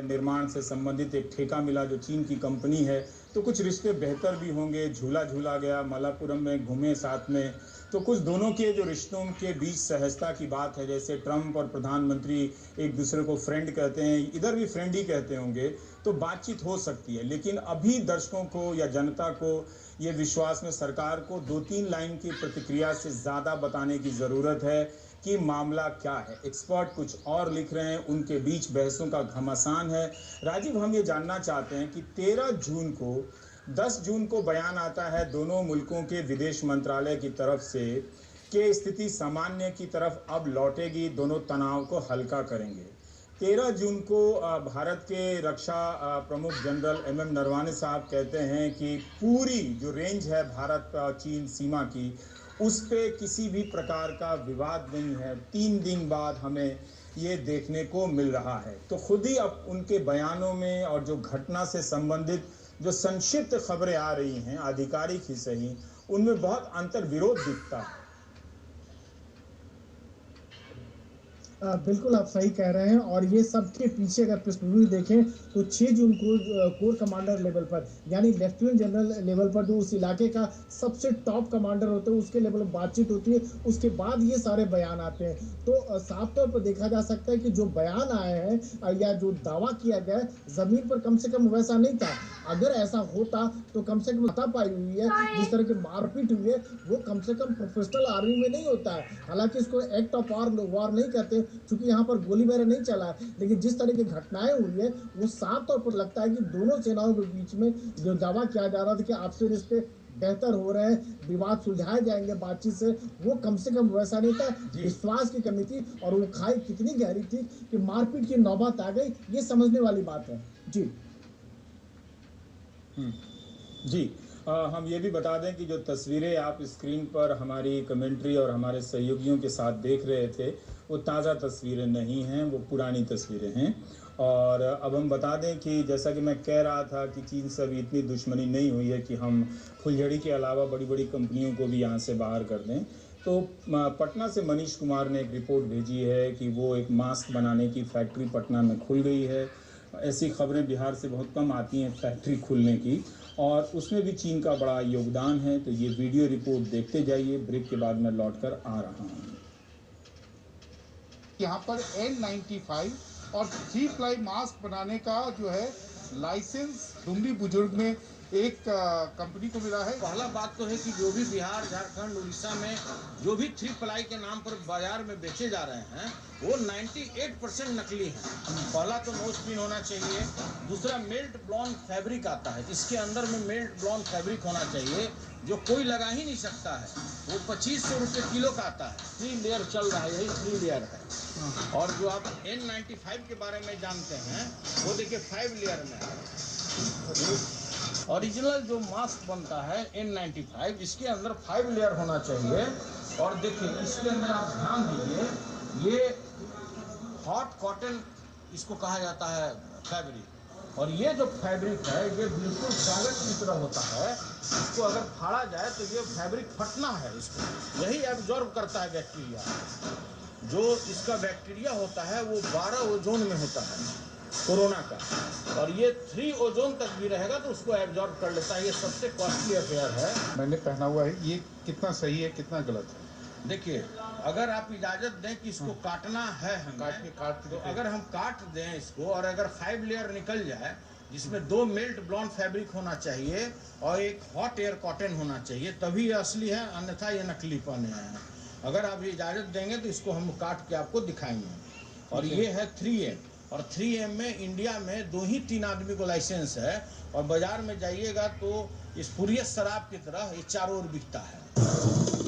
निर्माण से संबंधित एक ठेका मिला जो चीन की कंपनी है, तो कुछ रिश्ते बेहतर भी होंगे। झूला झूला गया, मलापुरम में घूमे साथ में, तो कुछ दोनों के जो रिश्तों के बीच सहजता की बात है। जैसे ट्रंप और प्रधानमंत्री एक दूसरे को फ्रेंड कहते हैं, इधर भी फ्रेंड ही कहते होंगे, तो बातचीत हो सकती है। लेकिन अभी दर्शकों को या जनता को ये विश्वास में सरकार को 2-3 लाइन की प्रतिक्रिया से ज़्यादा बताने की ज़रूरत है कि मामला क्या है। एक्सपर्ट कुछ और लिख रहे हैं, उनके बीच बहसों का घमासान है। राजीव, हम ये जानना चाहते हैं कि 10 जून को बयान आता है दोनों मुल्कों के विदेश मंत्रालय की तरफ से कि स्थिति सामान्य की तरफ अब लौटेगी, दोनों तनाव को हल्का करेंगे। 13 जून को भारत के रक्षा प्रमुख जनरल MM नरवाने साहब कहते हैं कि पूरी जो रेंज है भारत चीन सीमा की, उस पे किसी भी प्रकार का विवाद नहीं है। 3 दिन बाद हमें ये देखने को मिल रहा है। तो खुद ही अब उनके बयानों में और जो घटना से संबंधित जो संक्षिप्त खबरें आ रही हैं, आधिकारिक ही सही, उनमें बहुत अंतर विरोध दिखता है। बिल्कुल आप सही कह रहे हैं। और ये सबके पीछे अगर पृष्ठभूमि देखें तो 6 जून को कोर कमांडर लेवल पर, यानी लेफ्टिनेंट जनरल लेवल पर, जो उस इलाके का सबसे टॉप कमांडर होता है, उसके लेवल पर बातचीत होती है। उसके बाद ये सारे बयान आते हैं। तो साफ तौर पर देखा जा सकता है कि जो बयान आए हैं या जो दावा किया गया है, जमीन पर कम से कम वैसा नहीं था। अगर ऐसा होता तो कम से कम पाई हुई है, जिस तरह की मारपीट हुई है, वो कम से कम प्रोफेशनल आर्मी में नहीं होता है। हालांकि इसको एक्ट ऑफ वॉर नहीं कहते, क्योंकि यहाँ पर गोलीबारी नहीं चला है। लेकिन जिस तरह की घटनाएं हुई है, वो साफ तौर पर लगता है कि दोनों सेनाओं के बीच में जो दावा किया जा रहा था कि आपसी रिश्ते बेहतर हो रहे हैं, विवाद सुलझाए जाएंगे बातचीत से, वो कम से कम वैसा नहीं था। विश्वास की कमी थी और वो खाई कितनी गहरी थी कि मारपीट की नौबत आ गई, ये समझने वाली बात है। जी हम ये भी बता दें कि जो तस्वीरें आप स्क्रीन पर हमारी कमेंट्री और हमारे सहयोगियों के साथ देख रहे थे, वो ताज़ा तस्वीरें नहीं हैं, वो पुरानी तस्वीरें हैं। और अब हम बता दें कि जैसा कि मैं कह रहा था कि चीन से अभी इतनी दुश्मनी नहीं हुई है कि हम फुलझड़ी के अलावा बड़ी बड़ी कंपनियों को भी यहाँ से बाहर कर दें। तो पटना से मनीष कुमार ने एक रिपोर्ट भेजी है कि वो एक मास्क बनाने की फैक्ट्री पटना में खुल गई है। ऐसी खबरें बिहार से बहुत कम आती हैं फैक्ट्री खुलने की, और उसमें भी चीन का बड़ा योगदान है। तो ये वीडियो रिपोर्ट देखते जाइए, ब्रेक के बाद मैं लौटकर आ रहा हूँ। यहाँ पर N95 और 3 प्लाई मास्क बनाने का जो है लाइसेंस डुमरी बुजुर्ग में एक कंपनी को मिला है। पहला बात तो है कि जो भी बिहार, झारखंड, उड़ीसा में जो भी 3 प्लाई के नाम पर बाजार में बेचे जा रहे हैं, वो 98% नकली हैं। पहला तो नो स्पिन होना चाहिए। दूसरा मेल्ट ब्लॉन्ड फैब्रिक आता है, इसके अंदर में मेल्ट ब्लॉन्ड फैब्रिक होना चाहिए जो कोई लगा ही नहीं सकता है। वो 2500 रुपये किलो का आता है। 3 लेयर चल रहा है, यही 3 लेयर है। और जो आप N95 के बारे में जानते हैं, वो देखिए 5 लेयर में है। ओरिजिनल जो मास्क बनता है N95, इसके अंदर 5 लेयर होना चाहिए। और देखिए इसके अंदर आप ध्यान दीजिए, ये हॉट कॉटन इसको कहा जाता है फैब्रिक। और ये जो फैब्रिक है, ये बिल्कुल कागज की तरह होता है। इसको अगर फाड़ा जाए तो ये फैब्रिक फटना है, इसको यही एब्जॉर्ब करता है बैक्टीरिया। जो इसका बैक्टीरिया होता है वो 12 ओजोन में होता है कोरोना का, और ये 3 ओजोन तक भी रहेगा तो उसको एब्जॉर्ब कर लेता है। ये सबसे कॉस्टली अफेयर है। मैंने पहना हुआ है, ये कितना सही है कितना गलत है? देखिए, अगर आप इजाजत दें कि इसको काटना है, हम काट तो अगर हम काट दें इसको, और अगर 5 लेयर निकल जाए, जिसमें 2 मेल्ट ब्लॉन्ड फैब्रिक होना चाहिए और एक हॉट एयर कॉटन होना चाहिए, तभी ये असली है, अन्यथा ये नकली पहने हैं। अगर आप इजाजत देंगे तो इसको हम काट के आपको दिखाएंगे। और ये है 3M, और 3M में इंडिया में 2 ही 3 आदमी को लाइसेंस है। और बाजार में जाइएगा तो इस फुरियस शराब की तरह ये चारों ओर बिकता है।